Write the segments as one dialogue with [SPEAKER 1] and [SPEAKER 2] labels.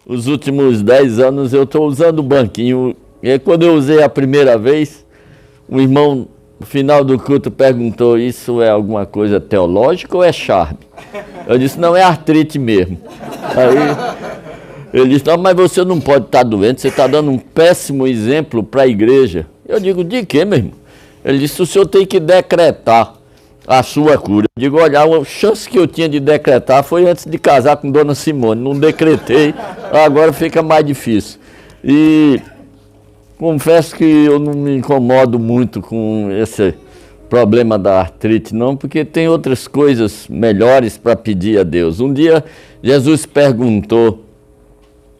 [SPEAKER 1] os últimos 10 anos eu estou usando o banquinho. E aí, quando eu usei a primeira vez, o irmão, no final do culto, perguntou: isso é alguma coisa teológica ou é charme? Eu disse: não, é artrite mesmo. Aí ele disse: não, mas você não pode estar doente, você está dando um péssimo exemplo para a igreja. Eu digo: de quê, meu irmão? Ele disse: o senhor tem que decretar a sua cura. Eu digo: olha, a chance que eu tinha de decretar foi antes de casar com Dona Simone. Não decretei, agora fica mais difícil. E confesso que eu não me incomodo muito com esse problema da artrite, não, porque tem outras coisas melhores para pedir a Deus. Um dia, Jesus perguntou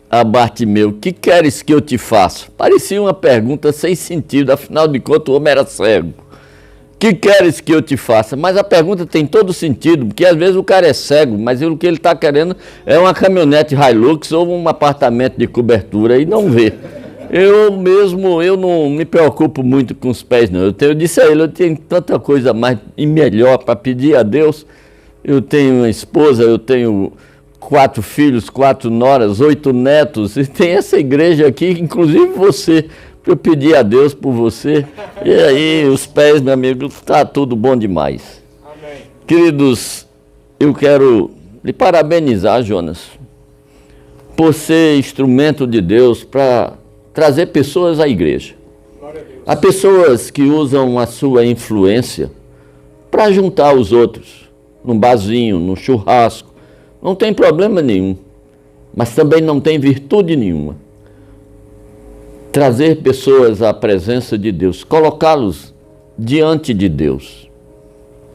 [SPEAKER 1] a Bartimeu: que queres que eu te faça? Parecia uma pergunta sem sentido, afinal de contas o homem era cego. Que queres que eu te faça? Mas a pergunta tem todo sentido, porque às vezes o cara é cego, mas o que ele está querendo é uma caminhonete Hilux ou um apartamento de cobertura e não vê. Eu não me preocupo muito com os pés, não. Eu disse a ele: eu tenho tanta coisa mais e melhor para pedir a Deus. Eu tenho uma esposa, eu tenho 4 filhos, 4 noras, 8 netos, e tem essa igreja aqui, inclusive você, para eu pedir a Deus por você. E aí, os pés, meu amigo, está tudo bom demais. Amém. Queridos, eu quero lhe parabenizar, Jonas, por ser instrumento de Deus para trazer pessoas à igreja. Há pessoas que usam a sua influência para juntar os outros, num barzinho, num churrasco. Não tem problema nenhum, mas também não tem virtude nenhuma. Trazer pessoas à presença de Deus, colocá-los diante de Deus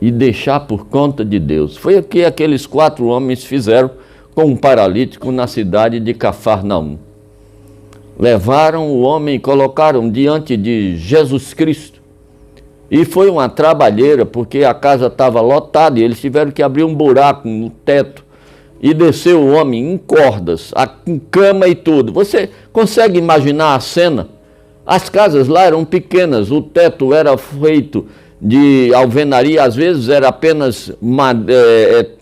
[SPEAKER 1] e deixar por conta de Deus. Foi o que aqueles 4 homens fizeram com um paralítico na cidade de Cafarnaum. Levaram o homem e colocaram diante de Jesus Cristo. E foi uma trabalheira, porque a casa estava lotada e eles tiveram que abrir um buraco no teto e descer o homem em cordas, com cama e tudo. Você consegue imaginar a cena? As casas lá eram pequenas, o teto era feito de alvenaria, às vezes era apenas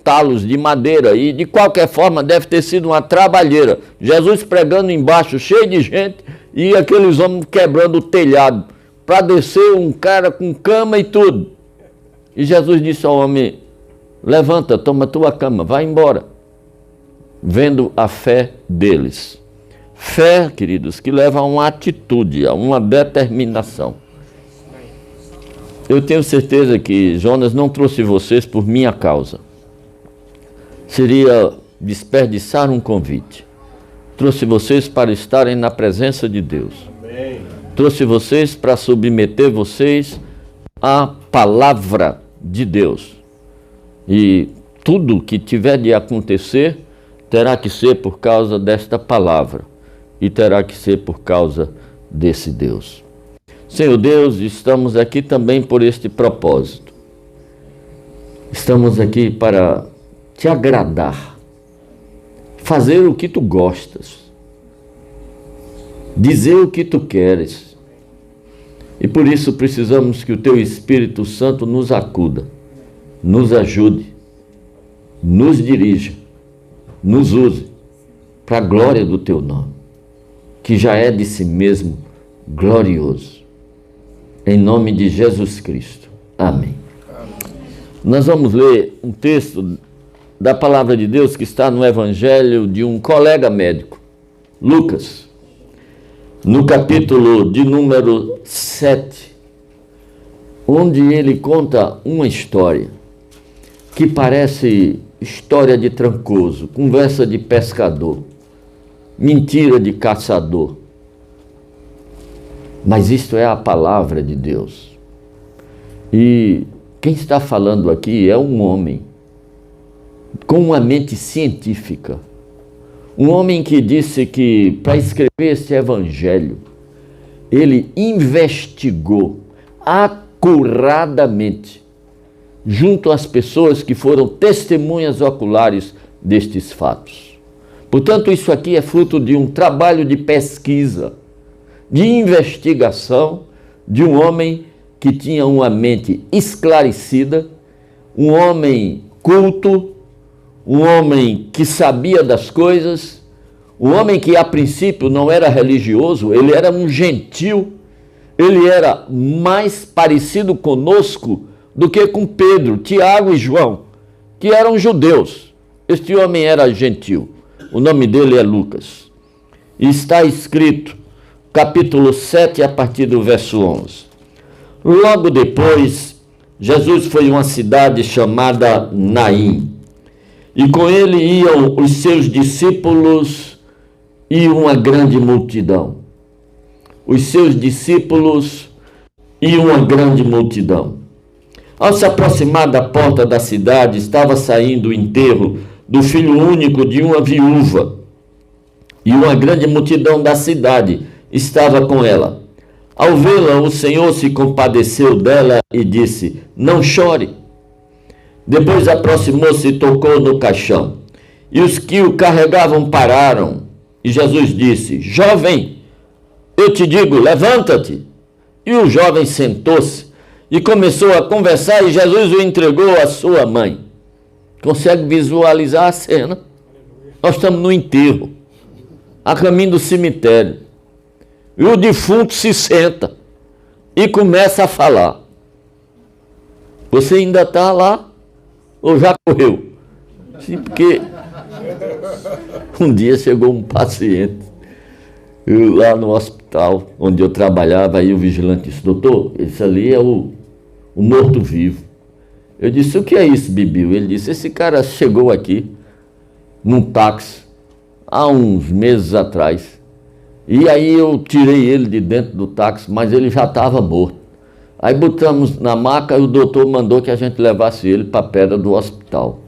[SPEAKER 1] talos de madeira, e de qualquer forma deve ter sido uma trabalheira. Jesus pregando embaixo, cheio de gente, e aqueles homens quebrando o telhado, para descer um cara com cama e tudo. E Jesus disse ao homem: levanta, toma tua cama, vai embora. Vendo a fé deles. Fé, queridos, que leva a uma atitude, a uma determinação. Eu tenho certeza que Jonas não trouxe vocês por minha causa. Seria desperdiçar um convite. Trouxe vocês para estarem na presença de Deus. Amém. Trouxe vocês para submeter vocês à palavra de Deus. E tudo que tiver de acontecer terá que ser por causa desta palavra e terá que ser por causa desse Deus. Senhor Deus, estamos aqui também por este propósito. Estamos aqui para te agradar, fazer o que tu gostas, dizer o que tu queres. E por isso precisamos que o teu Espírito Santo nos acuda, nos ajude, nos dirija, nos use para a glória do teu nome, que já é de si mesmo glorioso. Em nome de Jesus Cristo. Amém. Amém. Nós vamos ler um texto da palavra de Deus que está no Evangelho de um colega médico, Lucas, no capítulo de número 7, onde ele conta uma história que parece história de trancoso, conversa de pescador, mentira de caçador. Mas isto é a palavra de Deus. E quem está falando aqui é um homem com uma mente científica. Um homem que disse que para escrever esse evangelho, ele investigou acuradamente junto às pessoas que foram testemunhas oculares destes fatos. Portanto, isso aqui é fruto de um trabalho de pesquisa, de investigação, de um homem que tinha uma mente esclarecida, um homem culto, um homem que sabia das coisas, O homem que a princípio não era religioso, ele era um gentil, ele era mais parecido conosco do que com Pedro, Tiago e João, que eram judeus. Este homem era gentil. O nome dele é Lucas. E está escrito, capítulo 7, a partir do verso 11. Logo depois, Jesus foi a uma cidade chamada Naim, e com ele iam os seus discípulos e uma grande multidão. Os seus discípulos e uma grande multidão. Ao se aproximar da porta da cidade, estava saindo o enterro do filho único de uma viúva, e uma grande multidão da cidade estava com ela. Ao vê-la, o Senhor se compadeceu dela e disse: não chore. Depois aproximou-se e tocou no caixão, e os que o carregavam pararam. E Jesus disse: jovem, eu te digo, levanta-te. E o jovem sentou-se e começou a conversar, e Jesus o entregou à sua mãe. Consegue visualizar a cena? Nós estamos no enterro, a caminho do cemitério. E o defunto se senta e começa a falar. Você ainda está lá ou já correu? Sim, porque um dia chegou um paciente lá no hospital onde eu trabalhava, aí o vigilante disse: doutor, esse ali é o morto-vivo. Eu disse: o que é isso, Bibiu? Ele disse: esse cara chegou aqui num táxi há uns meses atrás. E aí eu tirei ele de dentro do táxi, mas ele já estava morto. Aí botamos na maca e o doutor mandou que a gente levasse ele para a pedra do hospital.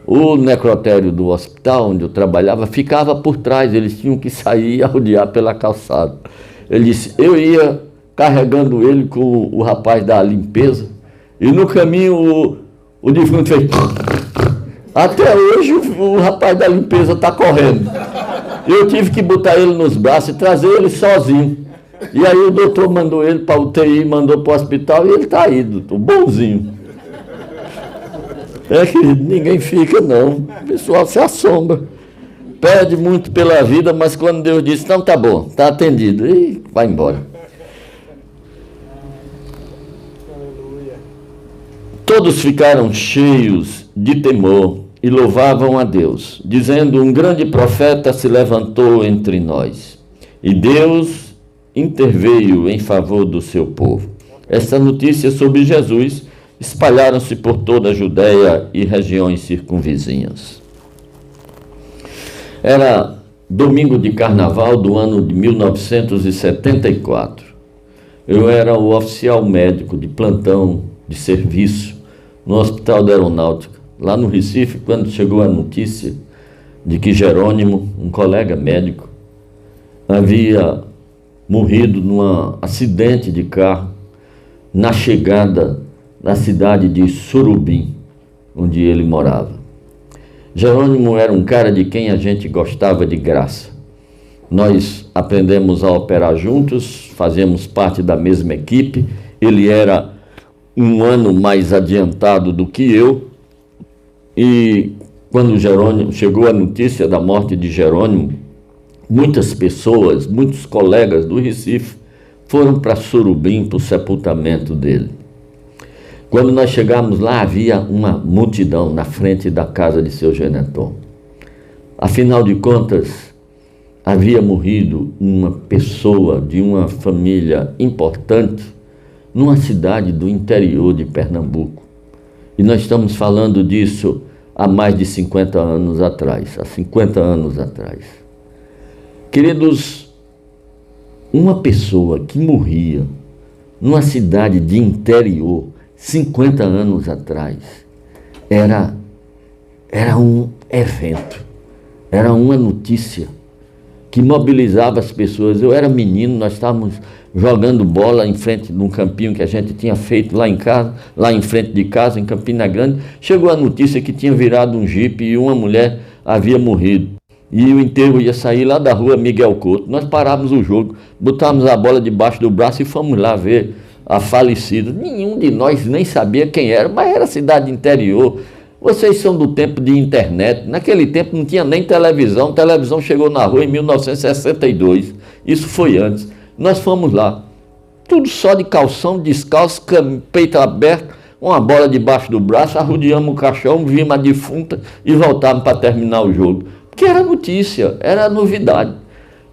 [SPEAKER 1] O necrotério do hospital, onde eu trabalhava, ficava por trás, eles tinham que sair e rodear pela calçada. Ele disse: eu ia carregando ele com o rapaz da limpeza, e no caminho o defunto fez... Até hoje o rapaz da limpeza está correndo. Eu tive que botar ele nos braços e trazer ele sozinho. E aí o doutor mandou ele para a UTI, mandou para o hospital, e ele está aí, doutor, bonzinho. É que ninguém fica, não. O pessoal se assombra. Perde muito pela vida, mas quando Deus diz: não, tá bom, está atendido, e vai embora. Todos ficaram cheios de temor e louvavam a Deus, dizendo: um grande profeta se levantou entre nós, e Deus interveio em favor do seu povo. Esta notícia sobre Jesus espalharam-se por toda a Judéia e regiões circunvizinhas. Era domingo de carnaval do ano de 1974. Eu era o oficial médico de plantão de serviço no Hospital da Aeronáutica, lá no Recife, quando chegou a notícia de que Jerônimo, um colega médico, havia morrido num acidente de carro na chegada na cidade de Surubim, onde ele morava. Jerônimo era um cara de quem a gente gostava de graça. Nós aprendemos a operar juntos, fazíamos parte da mesma equipe. Ele era um ano mais adiantado do que eu, e quando chegou a notícia da morte de Jerônimo, muitas pessoas, muitos colegas do Recife foram para Surubim para o sepultamento dele. Quando nós chegamos lá, havia uma multidão na frente da casa de seu Geneton. Afinal de contas, havia morrido uma pessoa de uma família importante numa cidade do interior de Pernambuco. E nós estamos falando disso há mais de 50 anos atrás, há 50 anos atrás. Queridos, uma pessoa que morria numa cidade de interior 50 anos atrás era um evento, era uma notícia que mobilizava as pessoas. Eu era menino, nós estávamos jogando bola em frente de um campinho que a gente tinha feito lá em casa, lá em frente de casa, em Campina Grande. Chegou a notícia que tinha virado um jipe e uma mulher havia morrido. E o enterro ia sair lá da rua Miguel Couto. Nós parávamos o jogo, botávamos a bola debaixo do braço e fomos lá ver a falecida. Nenhum de nós nem sabia quem era, mas era cidade interior. Vocês são do tempo de internet. Naquele tempo não tinha nem televisão. A televisão chegou na rua em 1962. Isso foi antes. Nós fomos lá. Tudo só de calção, descalço, peito aberto, uma bola debaixo do braço, arrodeamos o caixão, vimos a defunta e voltávamos para terminar o jogo. Porque era notícia, era novidade.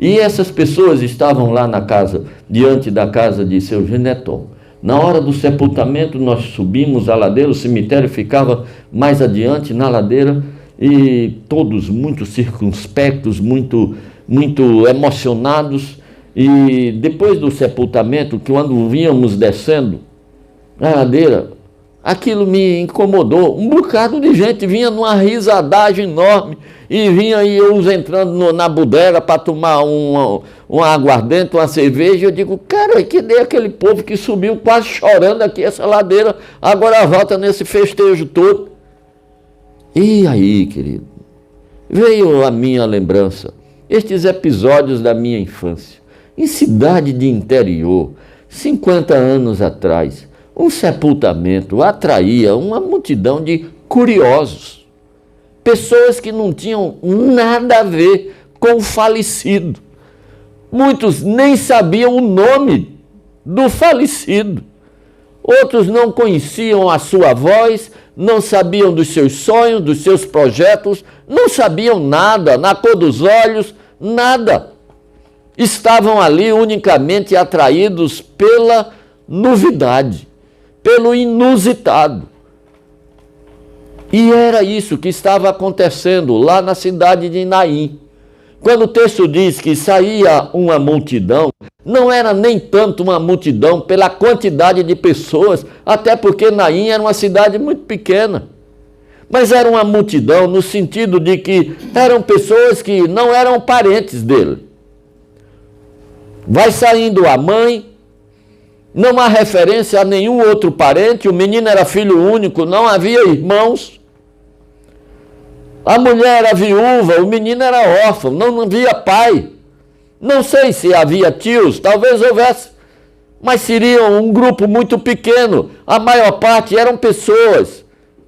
[SPEAKER 1] E essas pessoas estavam lá na casa, diante da casa de seu Geneton. Na hora do sepultamento, nós subimos a ladeira, o cemitério ficava mais adiante na ladeira, e todos muito circunspectos, muito emocionados. E depois do sepultamento, quando vínhamos descendo a ladeira, aquilo me incomodou. Um bocado de gente vinha numa risadagem enorme e vinha e uns entrando na bodega para tomar um aguardente, uma cerveja. Eu digo, cara, que dei aquele povo que subiu quase chorando aqui essa ladeira, agora volta nesse festejo todo. E aí, querido, veio a minha lembrança, estes episódios da minha infância. Em cidade de interior, 50 anos atrás, um sepultamento atraía uma multidão de curiosos, pessoas que não tinham nada a ver com o falecido. Muitos nem sabiam o nome do falecido. Outros não conheciam a sua voz, não sabiam dos seus sonhos, dos seus projetos, não sabiam nada, na cor dos olhos, nada. Estavam ali unicamente atraídos pela novidade, pelo inusitado. E era isso que estava acontecendo lá na cidade de Naim. Quando o texto diz que saía uma multidão, não era nem tanto uma multidão pela quantidade de pessoas, até porque Naim era uma cidade muito pequena. Mas era uma multidão no sentido de que eram pessoas que não eram parentes dele. Vai saindo a mãe, não há referência a nenhum outro parente, o menino era filho único, não havia irmãos. A mulher era viúva, o menino era órfão, não havia pai. Não sei se havia tios, talvez houvesse, mas seria um grupo muito pequeno. A maior parte eram pessoas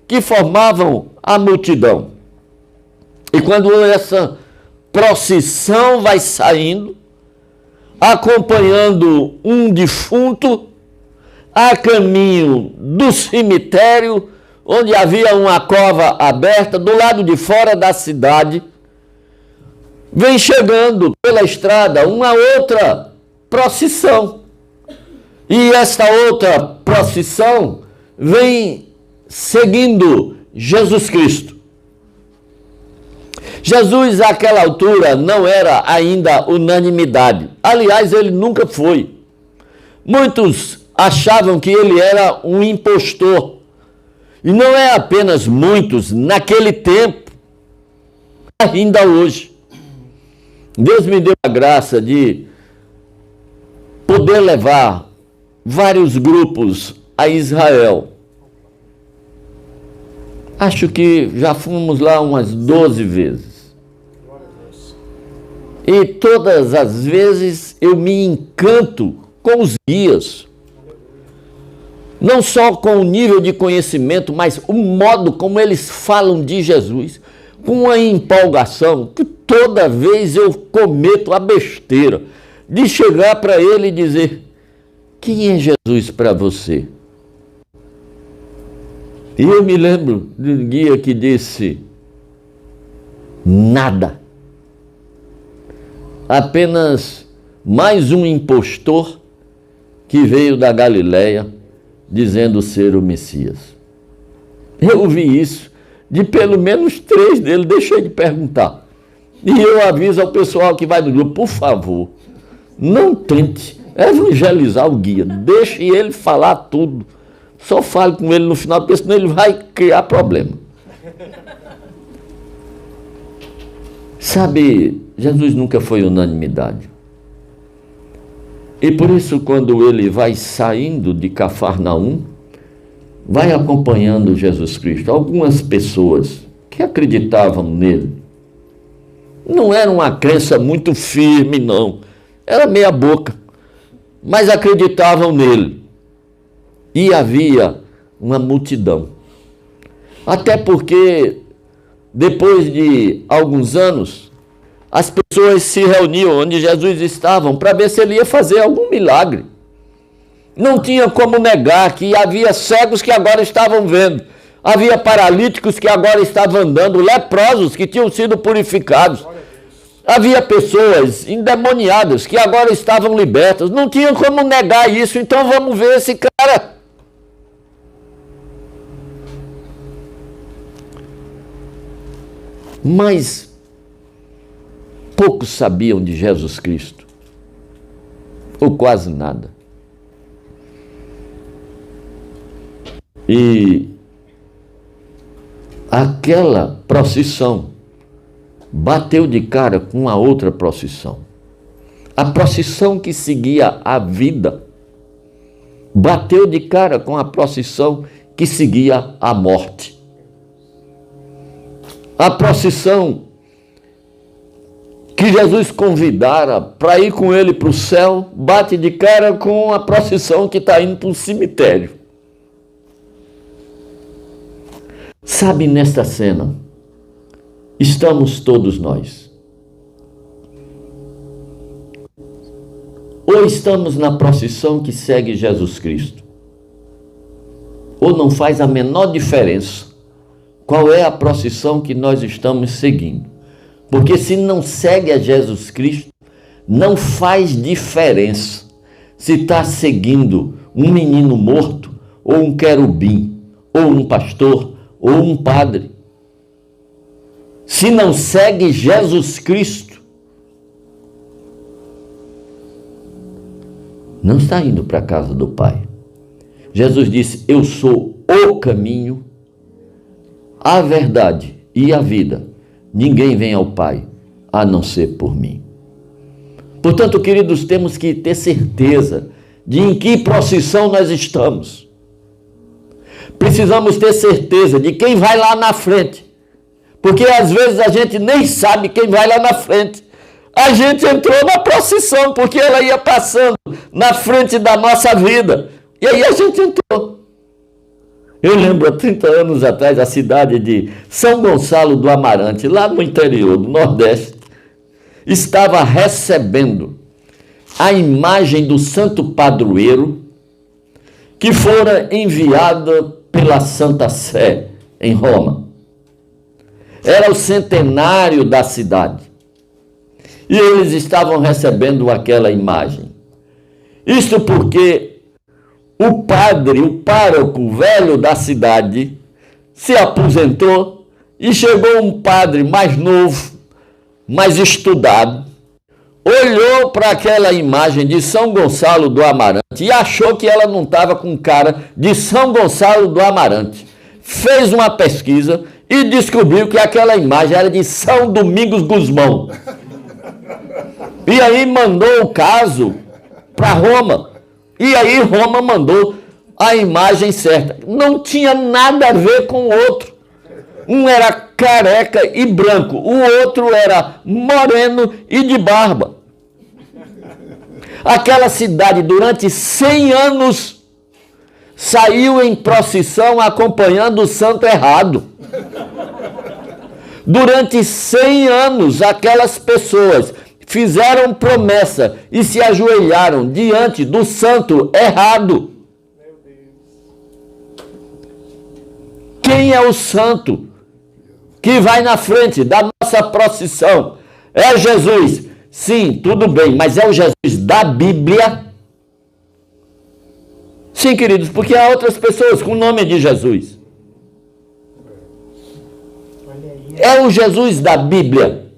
[SPEAKER 1] que formavam a multidão. E quando essa procissão vai saindo, acompanhando um defunto, a caminho do cemitério, onde havia uma cova aberta, do lado de fora da cidade, vem chegando pela estrada uma outra procissão. E esta outra procissão vem seguindo Jesus Cristo. Jesus, àquela altura, não era ainda unanimidade. Aliás, ele nunca foi. Muitos achavam que ele era um impostor. E não é apenas muitos, naquele tempo, ainda hoje. Deus me deu a graça de poder levar vários grupos a Israel. Acho que já fomos lá umas 12 vezes. E todas as vezes eu me encanto com os guias. Não só com o nível de conhecimento, mas o modo como eles falam de Jesus. Com uma empolgação que toda vez eu cometo a besteira de chegar para ele e dizer: quem é Jesus para você? E eu me lembro de um guia que disse: nada. Apenas mais um impostor que veio da Galileia dizendo ser o Messias. Eu ouvi isso de pelo menos 3 deles, deixei de perguntar. E eu aviso ao pessoal que vai no grupo: por favor, não tente evangelizar o guia, deixe ele falar tudo. Só fale com ele no final, porque senão ele vai criar problema. Sabe, Jesus nunca foi unanimidade. E por isso, quando ele vai saindo de Cafarnaum, vai acompanhando Jesus Cristo. Algumas pessoas que acreditavam nele. Não era uma crença muito firme, não. Era meia boca. Mas acreditavam nele. E havia uma multidão. Até porque, depois de alguns anos, as pessoas se reuniam onde Jesus estava para ver se ele ia fazer algum milagre. Não tinha como negar que havia cegos que agora estavam vendo, havia paralíticos que agora estavam andando, leprosos que tinham sido purificados, havia pessoas endemoniadas que agora estavam libertas. Não tinha como negar isso. Então vamos ver esse cara. Mas poucos sabiam de Jesus Cristo, ou quase nada. E aquela procissão bateu de cara com a outra procissão. A procissão que seguia a vida bateu de cara com a procissão que seguia a morte. A procissão que Jesus convidara para ir com ele para o céu bate de cara com a procissão que está indo para o cemitério. Sabe, nesta cena, estamos todos nós. Ou estamos na procissão que segue Jesus Cristo, ou não faz a menor diferença qual é a procissão que nós estamos seguindo. Porque se não segue a Jesus Cristo, não faz diferença se está seguindo um menino morto, ou um querubim, ou um pastor, ou um padre. Se não segue Jesus Cristo, não está indo para a casa do Pai. Jesus disse: eu sou o caminho, a verdade e a vida. Ninguém vem ao Pai a não ser por mim. Portanto, queridos, temos que ter certeza de em que procissão nós estamos. Precisamos ter certeza de quem vai lá na frente. Porque às vezes a gente nem sabe quem vai lá na frente. A gente entrou na procissão porque ela ia passando na frente da nossa vida. E aí a gente entrou. Eu lembro, há 30 anos atrás, a cidade de São Gonçalo do Amarante, lá no interior do Nordeste, estava recebendo a imagem do santo padroeiro que fora enviada pela Santa Sé em Roma. Era o centenário da cidade. E eles estavam recebendo aquela imagem. Isto porque o padre, o pároco velho da cidade, se aposentou e chegou um padre mais novo, mais estudado, olhou para aquela imagem de São Gonçalo do Amarante e achou que ela não estava com cara de São Gonçalo do Amarante. Fez uma pesquisa e descobriu que aquela imagem era de São Domingos Gusmão. E aí mandou o caso para Roma. E aí Roma mandou a imagem certa. Não tinha nada a ver com o outro. Um era careca e branco, o outro era moreno e de barba. Aquela cidade, durante 100 anos, saiu em procissão acompanhando o santo errado. Durante 100 anos, aquelas pessoas fizeram promessa e se ajoelharam diante do santo errado. Quem é o santo que vai na frente da nossa procissão? É Jesus. Sim, tudo bem, mas é o Jesus da Bíblia? Sim, queridos, porque há outras pessoas com o nome de Jesus. É o Jesus da Bíblia.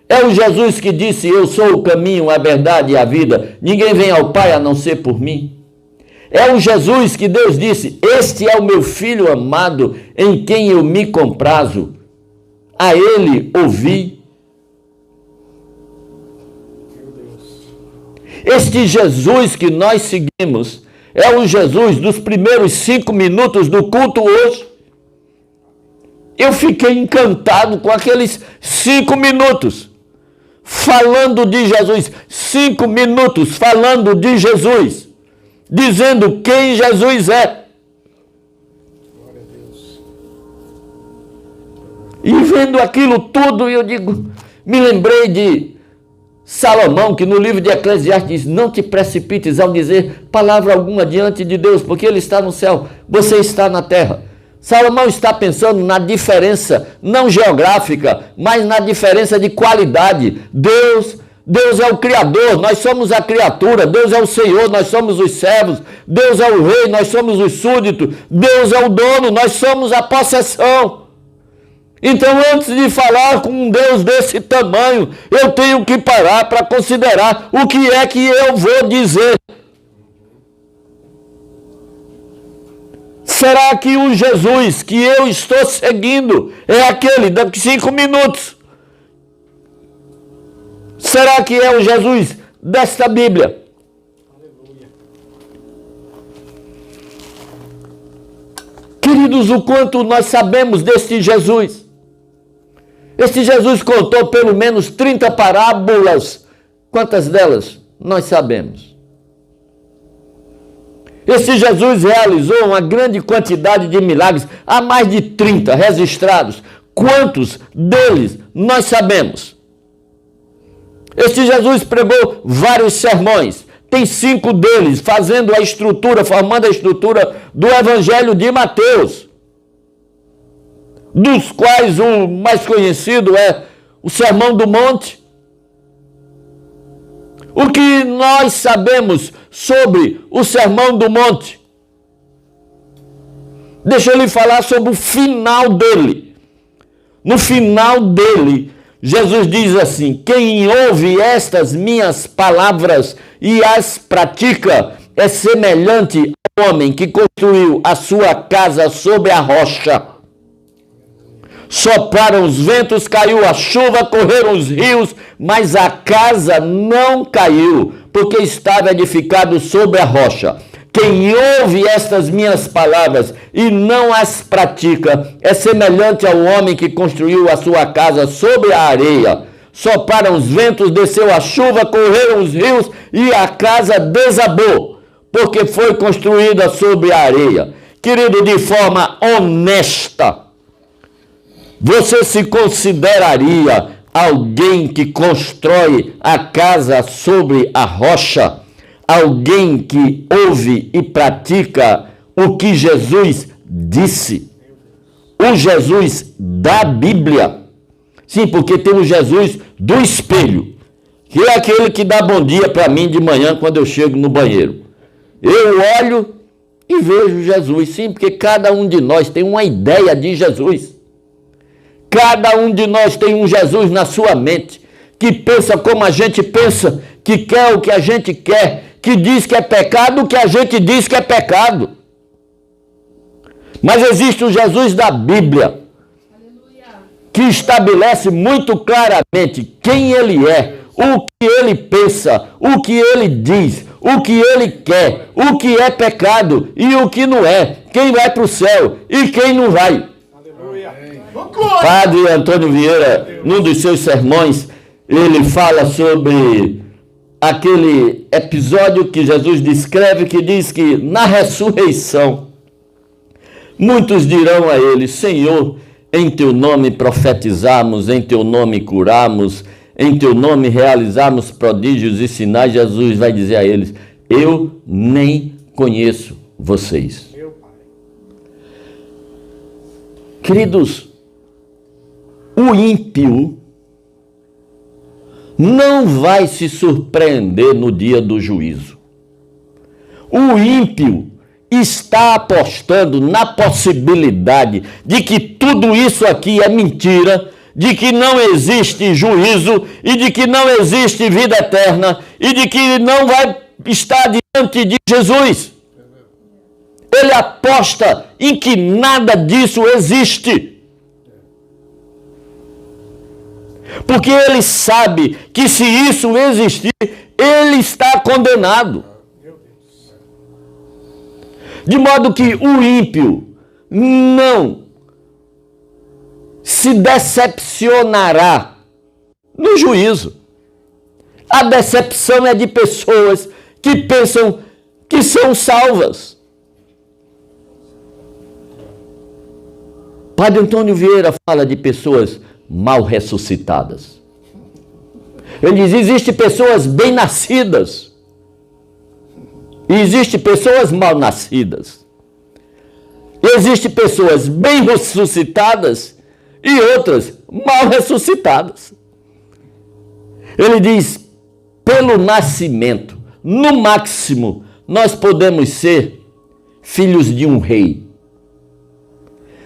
[SPEAKER 1] É o Jesus que disse: eu sou o caminho, a verdade e a vida. Ninguém vem ao Pai a não ser por mim. É o Jesus que Deus disse: este é o meu filho amado, em quem eu me comprazo. A ele ouvi. Este Jesus que nós seguimos é o Jesus dos primeiros 5 minutos do culto hoje. Eu fiquei encantado com aqueles 5 minutos falando de Jesus. 5 minutos falando de Jesus, dizendo quem Jesus é. E vendo aquilo tudo, eu digo, me lembrei de Salomão, que no livro de Eclesiastes diz, não te precipites ao dizer palavra alguma diante de Deus, porque Ele está no céu, você está na terra. Salomão está pensando na diferença, não geográfica, mas na diferença de qualidade. Deus é o Criador, nós somos a criatura. Deus é o Senhor, nós somos os servos. Deus é o Rei, nós somos os súditos. Deus é o dono, nós somos a possessão. Então, antes de falar com um Deus desse tamanho, eu tenho que parar para considerar o que é que eu vou dizer. Será que o Jesus que eu estou seguindo é aquele daqui 5 minutos? Será que é o Jesus desta Bíblia? Queridos, o quanto nós sabemos deste Jesus? Este Jesus contou pelo menos 30 parábolas. Quantas delas nós sabemos? Esse Jesus realizou uma grande quantidade de milagres, há mais de 30 registrados. Quantos deles nós sabemos? Este Jesus pregou vários sermões. Tem 5 deles formando a estrutura do Evangelho de Mateus, dos quais o mais conhecido é o Sermão do Monte. O que nós sabemos sobre o Sermão do Monte? Deixa eu lhe falar sobre o final dele. No final dele, Jesus diz assim: quem ouve estas minhas palavras e as pratica é semelhante ao homem que construiu a sua casa sobre a rocha. Sopraram os ventos, caiu a chuva, correram os rios, mas a casa não caiu, porque estava edificado sobre a rocha. Quem ouve estas minhas palavras e não as pratica é semelhante ao homem que construiu a sua casa sobre a areia. Sopraram os ventos, desceu a chuva, correram os rios e a casa desabou, porque foi construída sobre a areia. Querido, de forma honesta, você se consideraria alguém que constrói a casa sobre a rocha? Alguém que ouve e pratica o que Jesus disse? O Jesus da Bíblia. Sim, porque tem o Jesus do espelho, que é aquele que dá bom dia para mim de manhã quando eu chego no banheiro. Eu olho e vejo Jesus. Sim, porque cada um de nós tem uma ideia de Jesus. Cada um de nós tem um Jesus na sua mente, que pensa como a gente pensa, que quer o que a gente quer, que diz que é pecado o que a gente diz que é pecado. Mas existe o Jesus da Bíblia, que estabelece muito claramente quem ele é, o que ele pensa, o que ele diz, o que ele quer, o que é pecado e o que não é, quem vai para o céu e quem não vai. Padre Antônio Vieira, num dos seus sermões, ele fala sobre aquele episódio que Jesus descreve, que diz que na ressurreição, muitos dirão a ele: Senhor, em teu nome profetizamos, em teu nome curamos, em teu nome realizamos prodígios e sinais. Jesus vai dizer a eles: eu nem conheço vocês. Queridos, o ímpio não vai se surpreender no dia do juízo. O ímpio está apostando na possibilidade de que tudo isso aqui é mentira, de que não existe juízo e de que não existe vida eterna e de que não vai estar diante de Jesus. Ele aposta em que nada disso existe. Porque ele sabe que se isso existir, ele está condenado. De modo que o ímpio não se decepcionará no juízo. A decepção é de pessoas que pensam que são salvas. Padre Antônio Vieira fala de pessoas mal ressuscitadas. Ele diz, existem pessoas bem nascidas e existem pessoas mal nascidas. Existem pessoas bem ressuscitadas e outras mal ressuscitadas. Ele diz, pelo nascimento, no máximo, nós podemos ser filhos de um rei.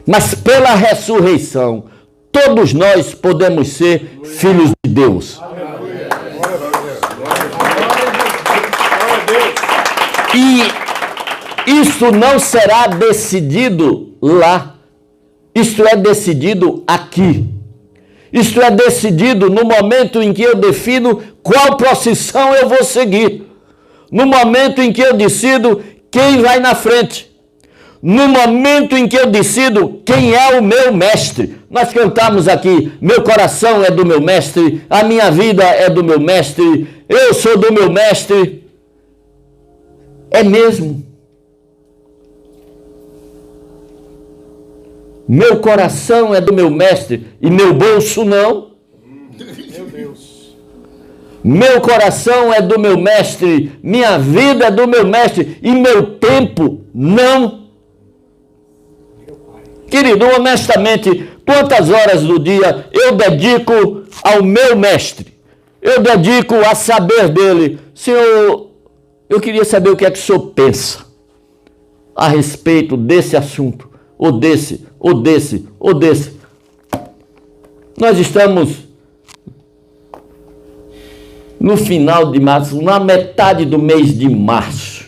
[SPEAKER 1] Mas pela ressurreição, todos nós podemos ser filhos de Deus. E isso não será decidido lá. Isto é decidido aqui. Isto é decidido no momento em que eu defino qual procissão eu vou seguir. No momento em que eu decido quem vai na frente. No momento em que eu decido quem é o meu mestre. Nós cantamos aqui, meu coração é do meu mestre, a minha vida é do meu mestre, eu sou do meu mestre. É mesmo. Meu coração é do meu mestre e meu bolso não.
[SPEAKER 2] Meu Deus.
[SPEAKER 1] Meu coração é do meu mestre, minha vida é do meu mestre e meu tempo não. Querido, honestamente, quantas horas do dia eu dedico ao meu mestre? Eu dedico a saber dele. Senhor, eu queria saber o que é que o senhor pensa a respeito desse assunto, ou desse, ou desse, ou desse. Nós estamos no final de março, na metade do mês de março.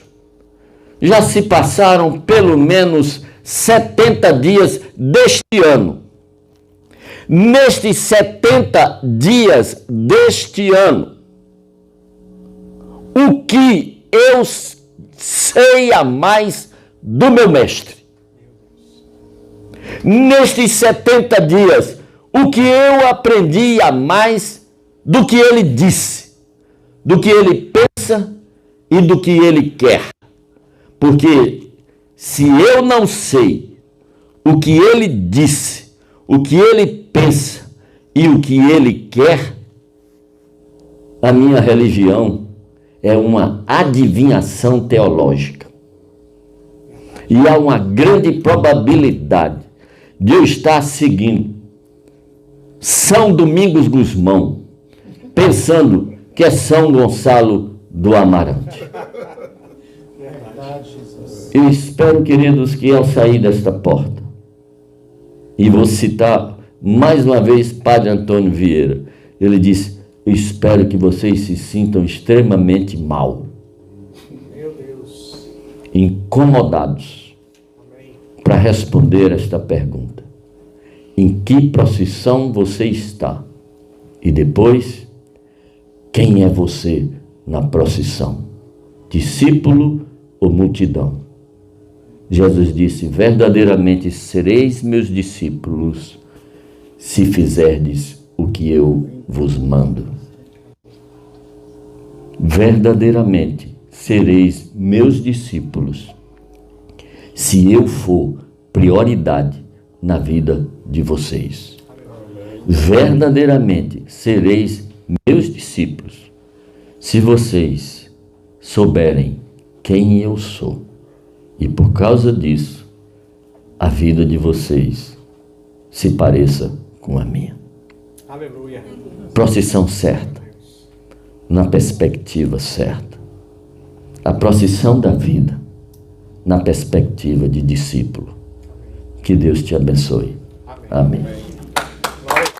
[SPEAKER 1] Já se passaram pelo menos 70 dias deste ano. Nestes 70 dias deste ano, o que eu sei a mais do meu mestre? Nestes 70 dias, o que eu aprendi a mais do que ele disse, do que ele pensa e do que ele quer? Porque se eu não sei o que ele disse, o que ele pensa e o que ele quer, a minha religião é uma adivinhação teológica. E há uma grande probabilidade de eu estar seguindo São Domingos Gusmão, pensando que é São Gonçalo do Amarante. Eu espero, queridos, que ao sair desta porta, e vou citar mais uma vez Padre Antônio Vieira, ele disse, eu espero que vocês se sintam extremamente mal, incomodados, para responder esta pergunta. Em que procissão você está? E depois, quem é você na procissão? Discípulo ou multidão? Jesus disse, verdadeiramente sereis meus discípulos, se fizerdes o que eu vos mando. Verdadeiramente sereis meus discípulos, se eu for prioridade na vida de vocês. Verdadeiramente sereis meus discípulos, se vocês souberem quem eu sou. E por causa disso, a vida de vocês se pareça com a minha.
[SPEAKER 2] Aleluia.
[SPEAKER 1] Procissão certa, na perspectiva certa. A procissão da vida, na perspectiva de discípulo. Que Deus te abençoe. Amém.